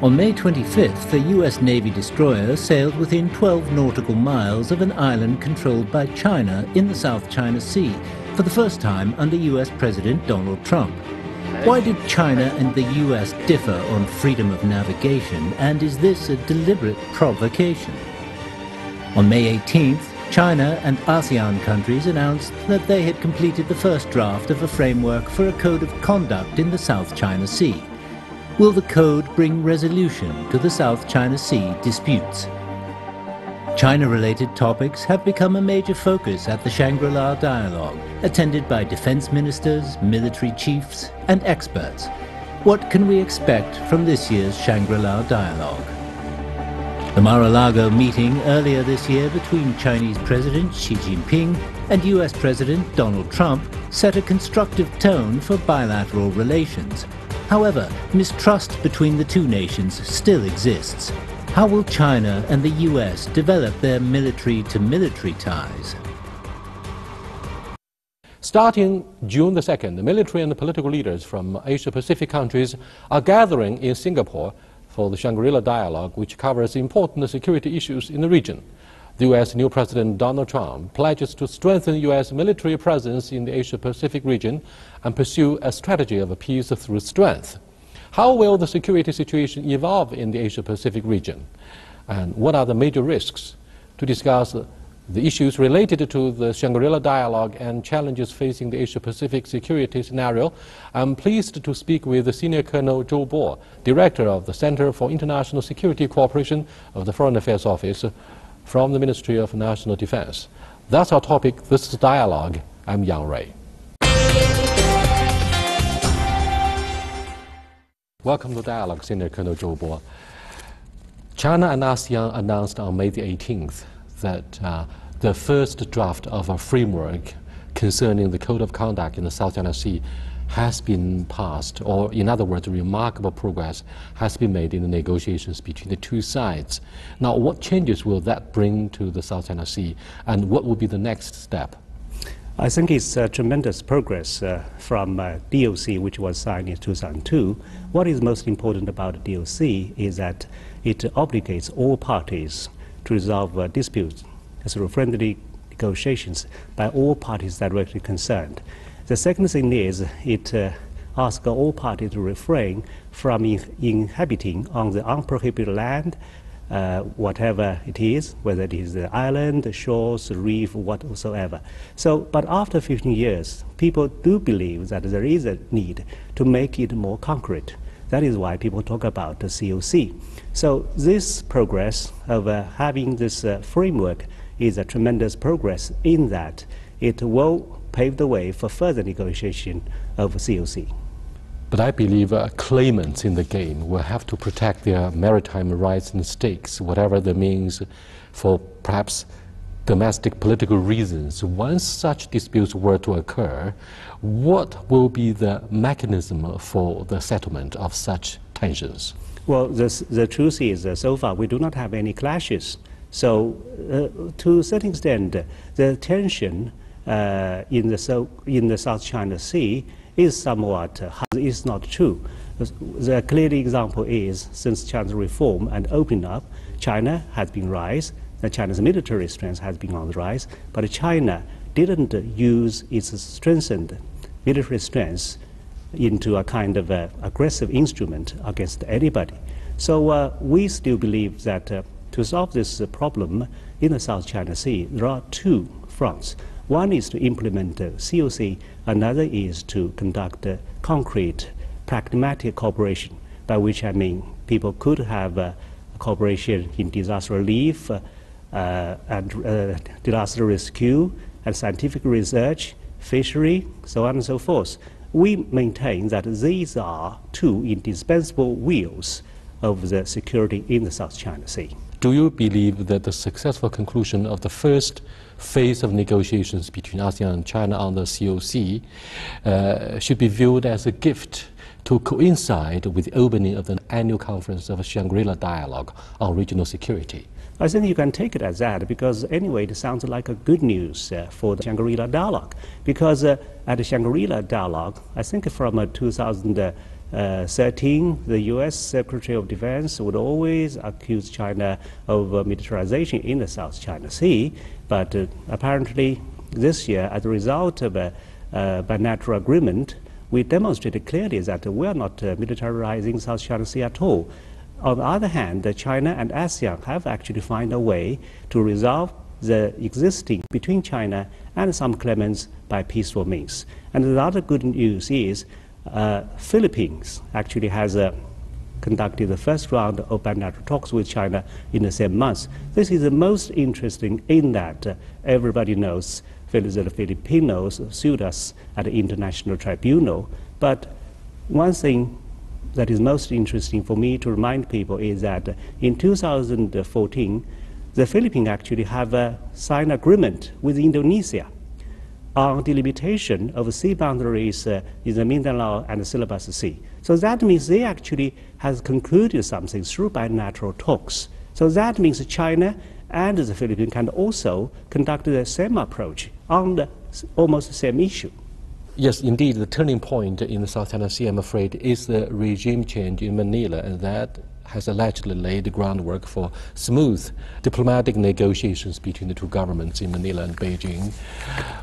On May 25th, a US Navy destroyer sailed within 12 nautical miles of an island controlled by China in the South China Sea, for the first time under US President Donald Trump. Why did China and the US differ on freedom of navigation, and is this a deliberate provocation? On May 18th, China and ASEAN countries announced that they had completed the first draft of a framework for a code of conduct in the South China Sea. Will the code bring resolution to the South China Sea disputes? China-related topics have become a major focus at the Shangri-La Dialogue, attended by defense ministers, military chiefs, and experts. What can we expect from this year's Shangri-La Dialogue? The Mar-a-Lago meeting earlier this year between Chinese President Xi Jinping and US President Donald Trump set a constructive tone for bilateral relations. However, mistrust between the two nations still exists. How will China and the US develop their military-to-military ties? Starting June the 2nd, the military and the political leaders from Asia-Pacific countries are gathering in Singapore for the Shangri-La Dialogue, which covers important security issues in the region. The U.S. new President Donald Trump pledges to strengthen U.S. military presence in the Asia-Pacific region and pursue a strategy of peace through strength. How will the security situation evolve in the Asia-Pacific region? And what are the major risks? To discuss the issues related to the Shangri-La Dialogue and challenges facing the Asia-Pacific security scenario, I'm pleased to speak with the Senior Colonel Zhou Bo, Director of the Center for International Security Cooperation of the Foreign Affairs Office from the Ministry of National Defense. That's our topic, this is Dialogue. I'm Yang Rui. Welcome to Dialogue, Senior Colonel Zhou Bo. China and ASEAN announced on May the 18th that the first draft of a framework concerning the Code of Conduct in the South China Sea has been passed, or in other words, remarkable progress has been made in the negotiations between the two sides. Now, what changes will that bring to the South China Sea, and what will be the next step? I think it's tremendous progress from DOC, which was signed in 2002. What is most important about the DOC is that it obligates all parties to resolve disputes through friendly negotiations by all parties directly concerned. The second thing is it asks all parties to refrain from inhabiting on the unprohibited land, whatever it is, whether it is the island, the shores, the reef, whatsoever. So, but after 15 years, people do believe that there is a need to make it more concrete. That is why people talk about the COC. So this progress of having this framework is a tremendous progress in that it will pave the way for further negotiation of COC. But I believe claimants in the game will have to protect their maritime rights and stakes, whatever that means, for perhaps domestic political reasons. Once such disputes were to occur, what will be the mechanism for the settlement of such tensions? Well, the truth is, so far we do not have any clashes. So, to a certain extent, the tension in the South China Sea is somewhat is not true. The clear example is, since China's reform and opening up, China has been rise. China's military strength has been on the rise, but China didn't use its strengthened military strength into a kind of aggressive instrument against anybody. So we still believe that to solve this problem in the South China Sea, there are two fronts. One is to implement COC, another is to conduct concrete, pragmatic cooperation, by which I mean people could have cooperation in disaster relief and disaster rescue and scientific research, fishery, so on and so forth. We maintain that these are two indispensable wheels of the security in the South China Sea. Do you believe that the successful conclusion of the first phase of negotiations between ASEAN and China on the COC should be viewed as a gift to coincide with the opening of the annual conference of Shangri-La Dialogue on regional security? I think you can take it as that, because anyway it sounds like a good news for the Shangri-La Dialogue, because at the Shangri-La Dialogue, I think from 2000 2013, the U.S. Secretary of Defense would always accuse China of militarization in the South China Sea, but apparently this year, as a result of a bilateral agreement, we demonstrated clearly that we are not militarizing South China Sea at all. On the other hand, China and ASEAN have actually found a way to resolve the existing between China and some claimants by peaceful means. And the other good news is Philippines actually has conducted the first round of bilateral talks with China in the same month. This is the most interesting in that everybody knows the Filipinos sued us at the International Tribunal. But one thing that is most interesting for me to remind people is that in 2014, the Philippines actually have signed an agreement with Indonesia on delimitation of sea boundaries in the Mindanao and the Celebes Sea. So that means they actually has concluded something through bilateral talks. So that means China and the Philippines can also conduct the same approach on the almost the same issue. Yes, indeed, the turning point in the South China Sea, I'm afraid, is the regime change in Manila, and that has allegedly laid the groundwork for smooth diplomatic negotiations between the two governments in Manila and Beijing.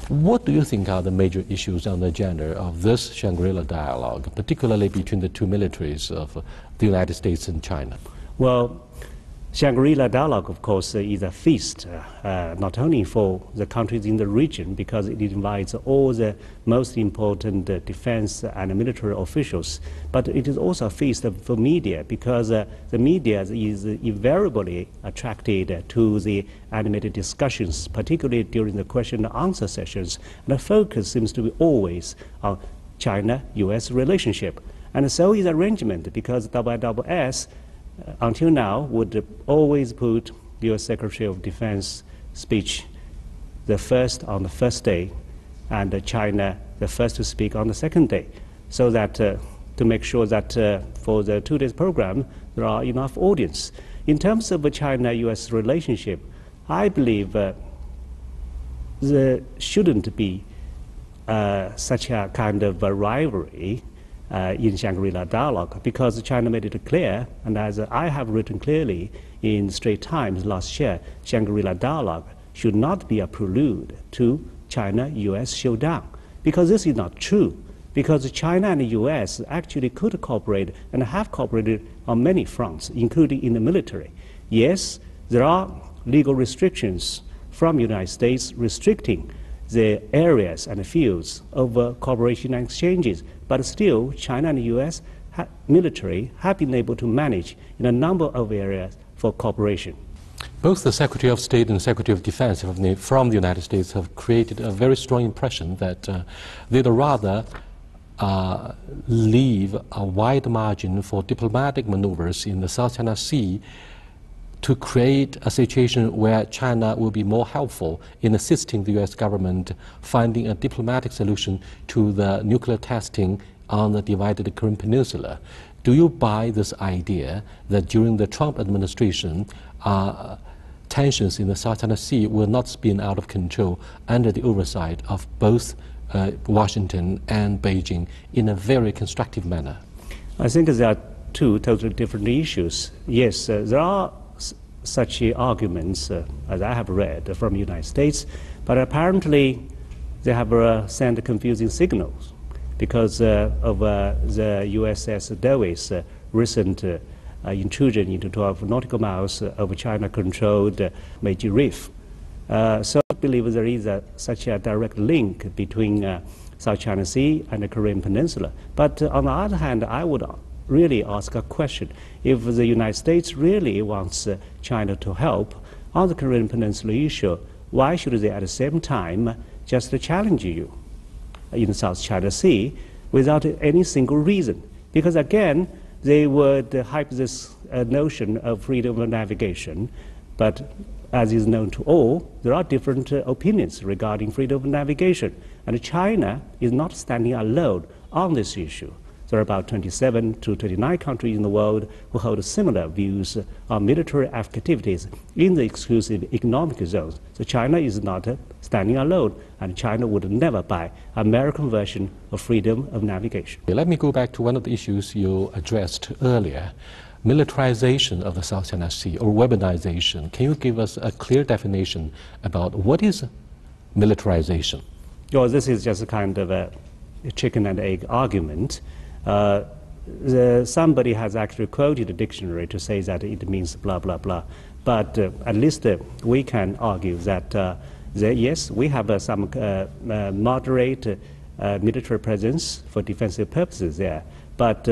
What do you think are the major issues on the agenda of this Shangri-La Dialogue, particularly between the two militaries of the United States and China? Well, Shangri-La Dialogue, of course, is a feast, not only for the countries in the region, because it invites all the most important defense and military officials, but it is also a feast for media, because the media is invariably attracted to the animated discussions, particularly during the question and answer sessions. And the focus seems to be always on China-US relationship. And so is arrangement, because ISS until now would always put U.S. Secretary of Defense speech on the first day, and China the first to speak on the second day, so that to make sure that for the 2 days program there are enough audience. In terms of the China-U.S. relationship, I believe there shouldn't be such a kind of a rivalry in Shangri-La Dialogue, because China made it clear, and as I have written clearly in Straits Times last year, Shangri-La Dialogue should not be a prelude to China-US showdown, because this is not true, because China and the US actually could cooperate and have cooperated on many fronts, including in the military. Yes, there are legal restrictions from the United States restricting the areas and fields of cooperation and exchanges, but still China and the US military have been able to manage in a number of areas for cooperation. Both the Secretary of State and Secretary of Defense from the United States have created a very strong impression that they'd rather leave a wide margin for diplomatic maneuvers in the South China Sea to create a situation where China will be more helpful in assisting the U.S. government finding a diplomatic solution to the nuclear testing on the divided Korean Peninsula. Do you buy this idea that during the Trump administration, tensions in the South China Sea will not spin out of control under the oversight of both Washington and Beijing in a very constructive manner? I think there are two totally different issues. Yes, there are such arguments, as I have read, from the United States, but apparently they have sent confusing signals because of the USS Davis recent intrusion into 12 nautical miles of China-controlled Meiji Reef. So I believe there is such a direct link between South China Sea and the Korean Peninsula. But on the other hand, I would really ask a question. If the United States really wants China to help on the Korean Peninsula issue, why should they at the same time just challenge you in the South China Sea without any single reason? Because again, they would hype this notion of freedom of navigation, but as is known to all, there are different opinions regarding freedom of navigation, and China is not standing alone on this issue. there are about 27 to 29 countries in the world who hold similar views on military activities in the exclusive economic zones. So China is not standing alone, and China would never buy American version of freedom of navigation. Let me go back to one of the issues you addressed earlier, militarization of the South China Sea or weaponization. Can you give us a clear definition about what is militarization? Well, this is just a kind of a chicken and egg argument. Somebody has actually quoted a dictionary to say that it means blah, blah, blah. But at least we can argue that, yes, we have some moderate military presence for defensive purposes there. But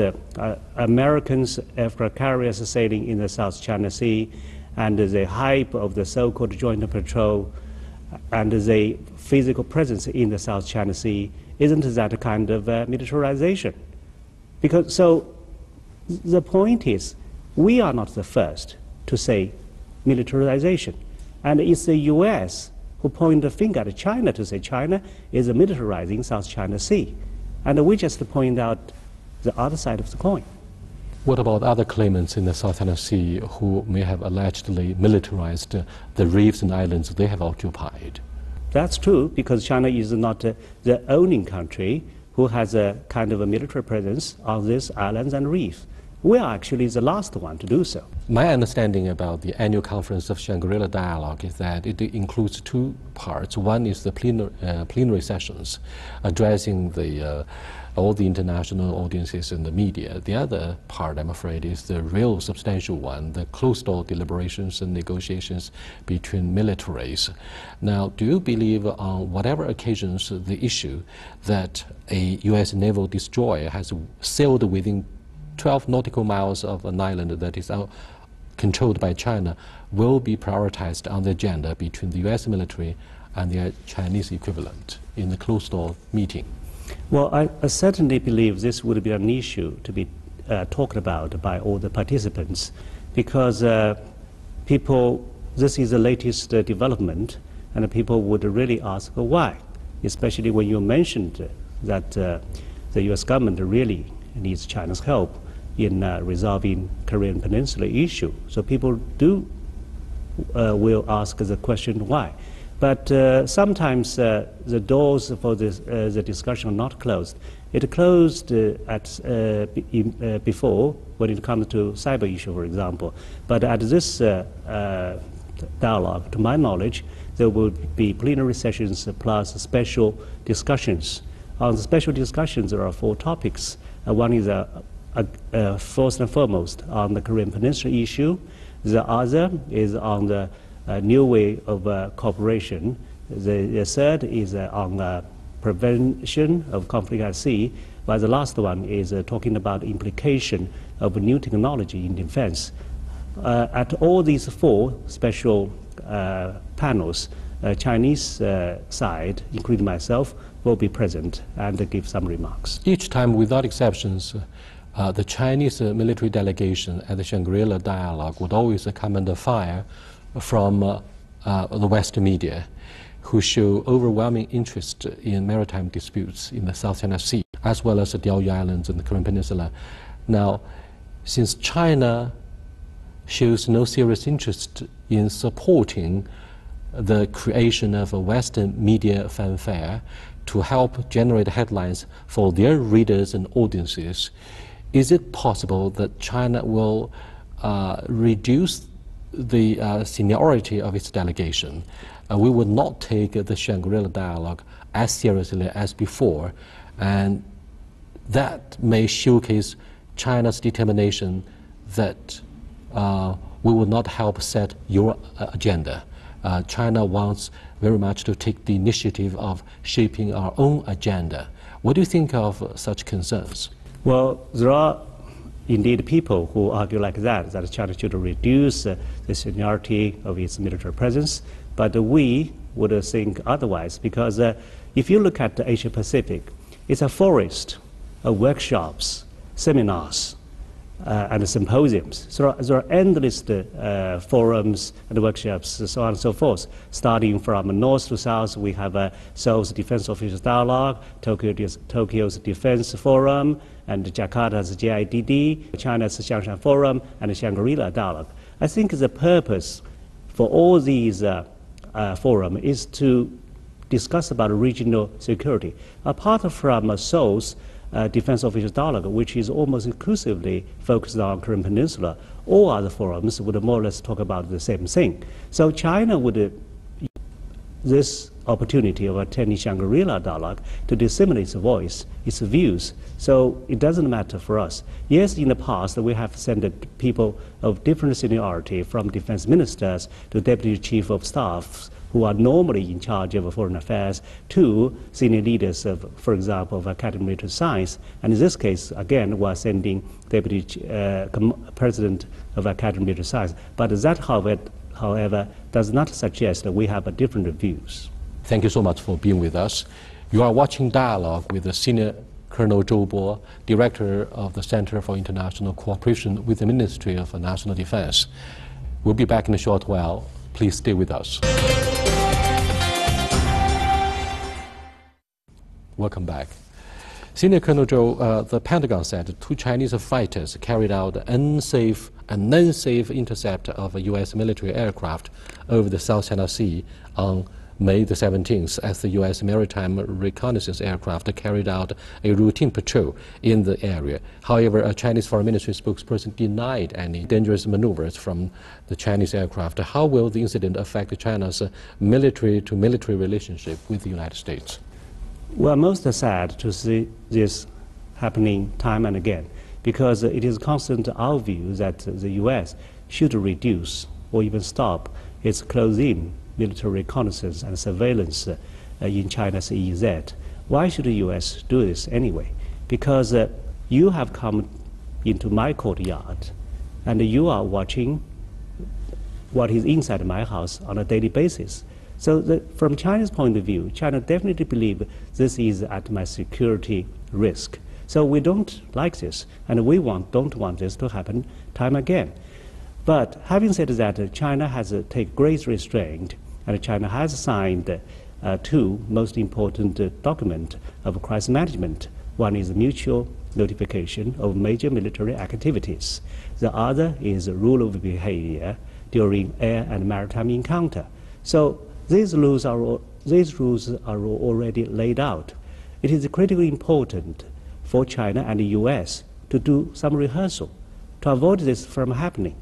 Americans, after carriers sailing in the South China Sea, and the hype of the so-called joint patrol, and the physical presence in the South China Sea, isn't that a kind of militarization? Because so the point is, we are not the first to say militarization, and it's the U.S. who point the finger at China to say China is militarizing South China Sea, and we just point out the other side of the coin. What about other claimants in the South China Sea who may have allegedly militarized the reefs and islands they have occupied? That's true, because China is not the only country who has a kind of a military presence on these islands and reefs. We are actually the last one to do so. My understanding about the annual conference of Shangri-La Dialogue is that it includes two parts. One is the plenary sessions addressing all the international audiences and the media. The other part, I'm afraid, is the real substantial one, the closed-door deliberations and negotiations between militaries. Now, do you believe on whatever occasions the issue that a U.S. naval destroyer has sailed within 12 nautical miles of an island that is controlled by China will be prioritized on the agenda between the U.S. military and their Chinese equivalent in the closed-door meeting? Well, I certainly believe this would be an issue to be talked about by all the participants, because this is the latest development, and people would really ask why, especially when you mentioned that the U.S. government really needs China's help in resolving Korean Peninsula issue. So people will ask the question why. But sometimes the doors for the discussion are not closed. It closed before when it comes to cyber issue, for example. But at this dialogue, to my knowledge, there will be plenary sessions plus special discussions. On the special discussions, there are 4 topics. One is first and foremost on the Korean Peninsula issue. The other is on the new way of cooperation. The third is on prevention of conflict at sea, while the last one is talking about implication of new technology in defense. At all these 4 special panels, Chinese side, including myself, will be present and give some remarks. Each time, without exceptions, the Chinese military delegation at the Shangri-La Dialogue would always come under fire from the Western media, who show overwhelming interest in maritime disputes in the South China Sea, as well as the Diaoyu Islands and the Korean Peninsula. Now, since China shows no serious interest in supporting the creation of a Western media fanfare to help generate headlines for their readers and audiences, is it possible that China will reduce the seniority of its delegation? We would not take the Shangri-La Dialogue as seriously as before, and that may showcase China's determination that we will not help set your agenda. China wants very much to take the initiative of shaping our own agenda. What do you think of such concerns? Well, there are indeed people who argue like that China should reduce the seniority of its military presence, but we would think otherwise, because if you look at the Asia Pacific, it's a forest of workshops, seminars, and symposiums. So there are endless forums and workshops, so on and so forth. Starting from north to south, we have Seoul's Defense Officials Dialogue, Tokyo's Defense Forum, and Jakarta's JIDD, China's Xiangshan Forum, and Shangri-La Dialogue. I think the purpose for all these forums is to discuss about regional security. Apart from Seoul's Defense Officials Dialogue, which is almost exclusively focused on Korean Peninsula, all other forums would more or less talk about the same thing. So China would use this opportunity of attending Shangri-La Dialogue to disseminate its voice, its views. So it doesn't matter for us. Yes, in the past we have sent people of different seniority, from defense ministers to deputy chief of staff, who are normally in charge of foreign affairs, to senior leaders of, for example, of Academy of Military Science. And in this case, again, we are sending deputy president of Academy of Military Science. But that, however, does not suggest that we have different views. Thank you so much for being with us. You are watching Dialogue with the Senior Colonel Zhou Bo, Director of the Center for International Cooperation with the Ministry of National Defense. We'll be back in a short while. Please stay with us. Welcome back. Senior Colonel Zhou, the Pentagon said 2 Chinese fighters carried out unsafe and unsafe intercept of a U.S. military aircraft over the South China Sea on May the 17th, as the U.S. maritime reconnaissance aircraft carried out a routine patrol in the area. However, a Chinese Foreign Ministry spokesperson denied any dangerous maneuvers from the Chinese aircraft. How will the incident affect China's military-to-military relationship with the United States? We're most sad to see this happening time and again, because it is constant our view that the U.S. should reduce or even stop its close-in military reconnaissance and surveillance in China's EEZ. Why should the U.S. do this anyway? Because you have come into my courtyard and you are watching what is inside my house on a daily basis. So from China's point of view, China definitely believes this is at my security risk. So we don't like this, and we don't want this to happen time again. But having said that, China has taken great restraint, and China has signed 2 most important documents of crisis management. One is mutual notification of major military activities. The other is rule of behavior during air and maritime encounter. So these rules are already laid out. It is critically important for China and the U.S. to do some rehearsal to avoid this from happening.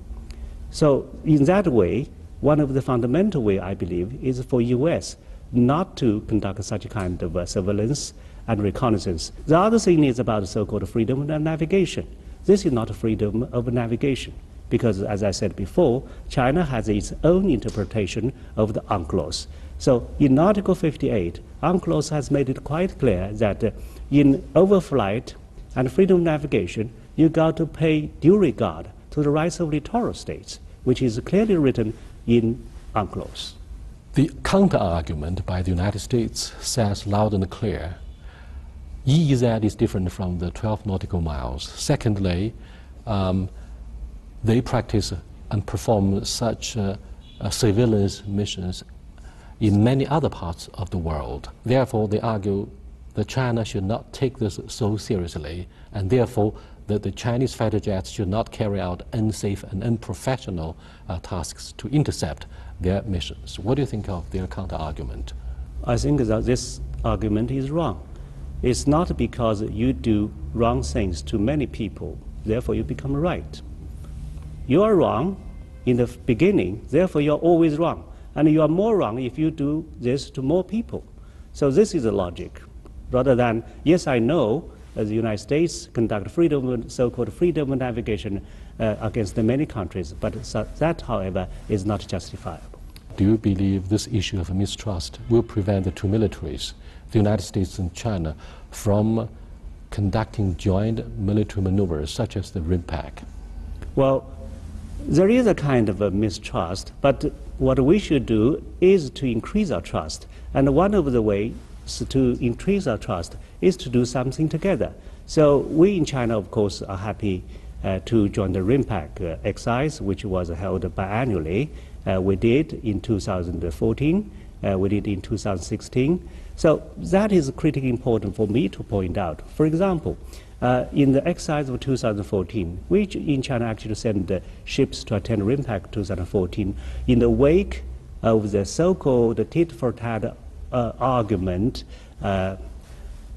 So in that way, one of the fundamental ways, I believe, is for U.S. not to conduct such kind of surveillance and reconnaissance. The other thing is about so-called freedom of navigation. This is not freedom of navigation, because, as I said before, China has its own interpretation of the UNCLOS. So in Article 58, UNCLOS has made it quite clear that in overflight and freedom of navigation, you got to pay due regard to the rights of littoral states, which is clearly written in UNCLOS. The counter-argument by the United States says loud and clear, EEZ is different from the 12 nautical miles. Secondly, they practice and perform such surveillance missions in many other parts of the world. Therefore, they argue that China should not take this so seriously, and therefore that the Chinese fighter jets should not carry out unsafe and unprofessional tasks to intercept their missions. What do you think of their counter-argument? I think that this argument is wrong. It's not because you do wrong things to many people, therefore you become right. You are wrong in the beginning, therefore you are always wrong. And you are more wrong if you do this to more people. So this is the logic. Rather than, yes, I know the United States conduct so-called freedom of navigation against many countries, but that, however, is not justifiable. Do you believe this issue of mistrust will prevent the 2 militaries, the United States and China, from conducting joint military maneuvers such as the RIMPAC? Well, there is a kind of a mistrust, but what we should do is to increase our trust. And one of the ways to increase our trust is to do something together. So we in China, of course, are happy to join the RIMPAC exercise, which was held biannually. We did in 2014, we did in 2016. So that is critically important for me to point out. For example, in the exercise of 2014, which in China actually sent ships to attend RIMPAC 2014, in the wake of the so-called tit-for-tat argument,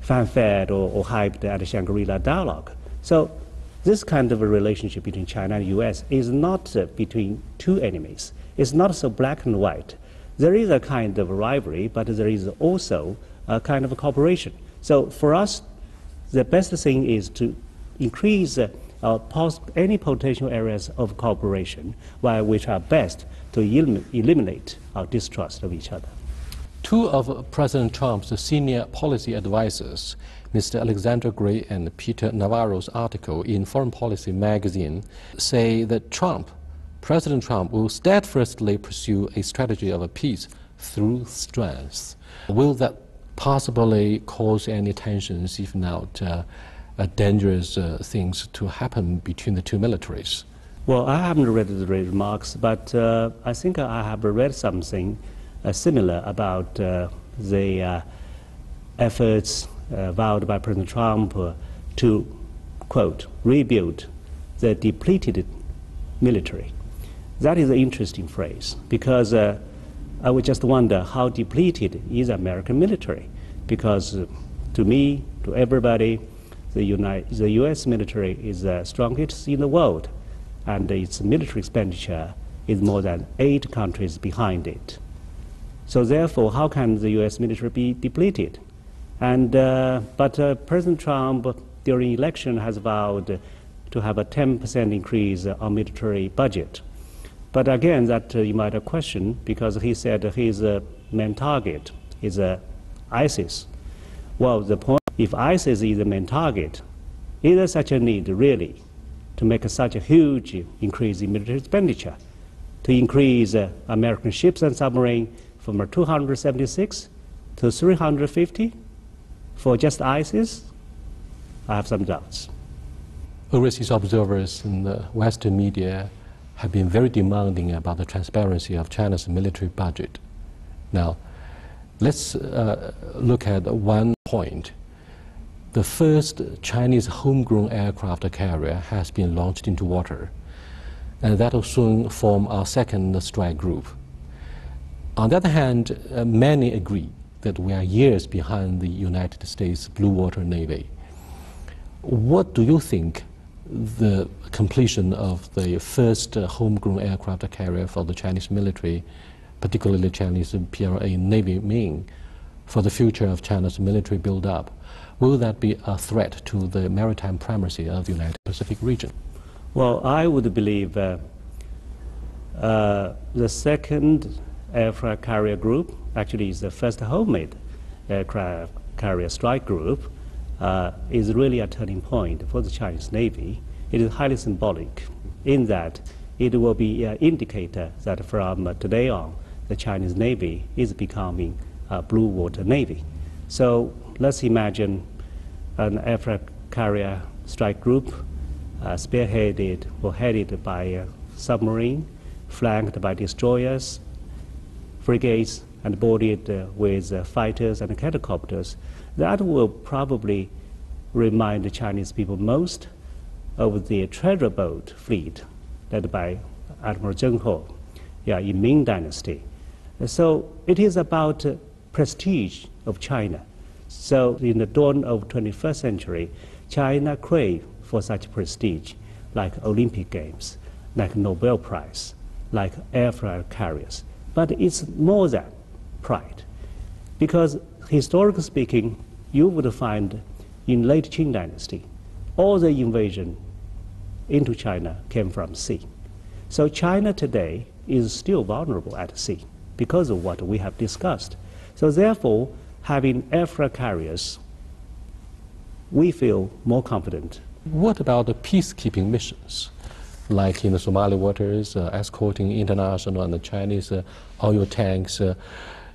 fanfared or hyped at the Shangri-La Dialogue. So this kind of a relationship between China and the US is not between two enemies. It's not so black and white. There is a kind of rivalry, but there is also a kind of a cooperation. So for us, the best thing is to increase any potential areas of cooperation, which are best to eliminate our distrust of each other. Two of President Trump's senior policy advisors, Mr. Alexander Gray and Peter Navarro's article in Foreign Policy magazine, say that President Trump will steadfastly pursue a strategy of peace through strength. Will that possibly cause any tensions, if not dangerous things to happen between the two militaries? Well, I haven't read the remarks, but I think I have read something similar about the efforts vowed by President Trump to, quote, rebuild the depleted military. That is an interesting phrase, because I would just wonder how depleted is the American military, because to me, to everybody, the US military is the strongest in the world, and its military expenditure is more than 8 countries behind it. So therefore, how can the US military be depleted? And, but President Trump, during election, has vowed to have a 10% increase on military budget. But again, that you might have questioned, because he said his main target is ISIS. Well, the point, if ISIS is the main target, is there such a need really to make such a huge increase in military expenditure, to increase American ships and submarines from 276 to 350 for just ISIS? I have some doubts. Overseas observers in the Western media have been very demanding about the transparency of China's military budget. Now, let's look at one point. The first Chinese homegrown aircraft carrier has been launched into water, and that will soon form our second strike group. On the other hand, many agree that we are years behind the United States Blue Water Navy. What do you think the completion of the first homegrown aircraft carrier for the Chinese military, particularly Chinese PLA Navy, mean for the future of China's military build-up? Will that be a threat to the maritime primacy of the United Pacific region? Well, I would believe the second aircraft carrier group actually is the first homemade aircraft carrier strike group, is really a turning point for the Chinese Navy. It is highly symbolic in that it will be an indicator that from today on, the Chinese Navy is becoming a blue water navy. So let's imagine an aircraft carrier strike group spearheaded or headed by a submarine, flanked by destroyers, frigates, and boarded with fighters and helicopters. That will probably remind the Chinese people most of the treasure boat fleet led by Admiral Zhou Bo in Ming Dynasty. So it is about prestige of China. So in the dawn of 21st century, China craved for such prestige, like Olympic Games, like Nobel Prize, like aircraft carriers. But it's more than pride, because historically speaking, you would find in late Qing Dynasty, all the invasion into China came from sea. So China today is still vulnerable at sea because of what we have discussed. So therefore, having aircraft carriers, we feel more confident. What about the peacekeeping missions, like in the Somali waters, escorting international and Chinese oil tanks?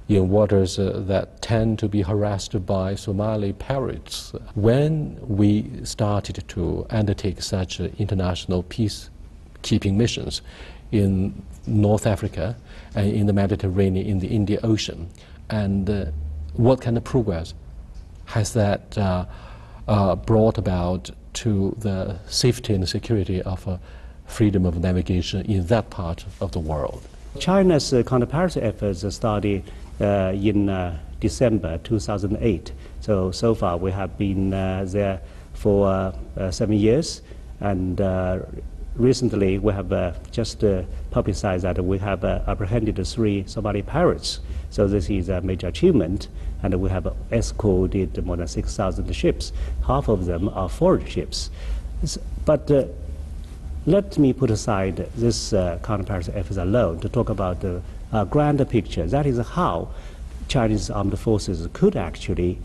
in waters that tend to be harassed by Somali pirates. When we started to undertake such international peacekeeping missions in North Africa and in the Mediterranean, in the Indian Ocean, and what kind of progress has that brought about to the safety and security of freedom of navigation in that part of the world? China's counterpiracy efforts started in December 2008. So far we have been there for 7 years, and recently we have just publicized that we have apprehended 3 Somali pirates. So this is a major achievement, and we have escorted more than 6,000 ships. Half of them are foreign ships. But let me put aside this counterpiracy efforts alone to talk about the grander picture. That is how Chinese armed forces could actually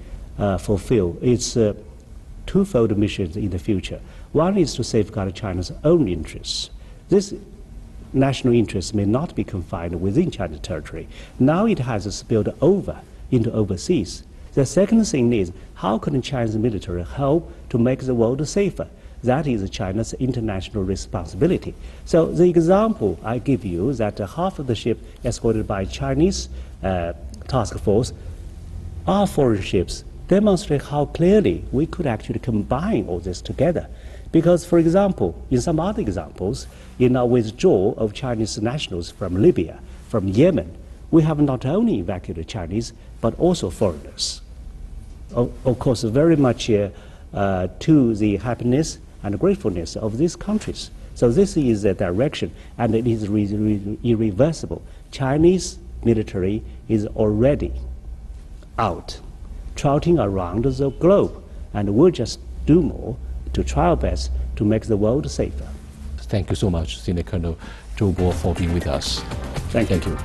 fulfill its twofold missions in the future. One is to safeguard China's own interests. This national interest may not be confined within China's territory. Now it has spilled over into overseas. The second thing is, how can China's military help to make the world safer? That is China's international responsibility. So the example I give you is that half of the ship escorted by Chinese task force are foreign ships demonstrate how clearly we could actually combine all this together. Because, for example, in some other examples, in our withdrawal of Chinese nationals from Libya, from Yemen, we have not only evacuated Chinese, but also foreigners. Of course, very much to the happiness and gratefulness of these countries. So this is the direction, and it is irreversible. Chinese military is already out, trotting around the globe, and we'll just do more to try our best to make the world safer. Thank you so much, Senior Colonel Zhou Bo, for being with us. Thank you.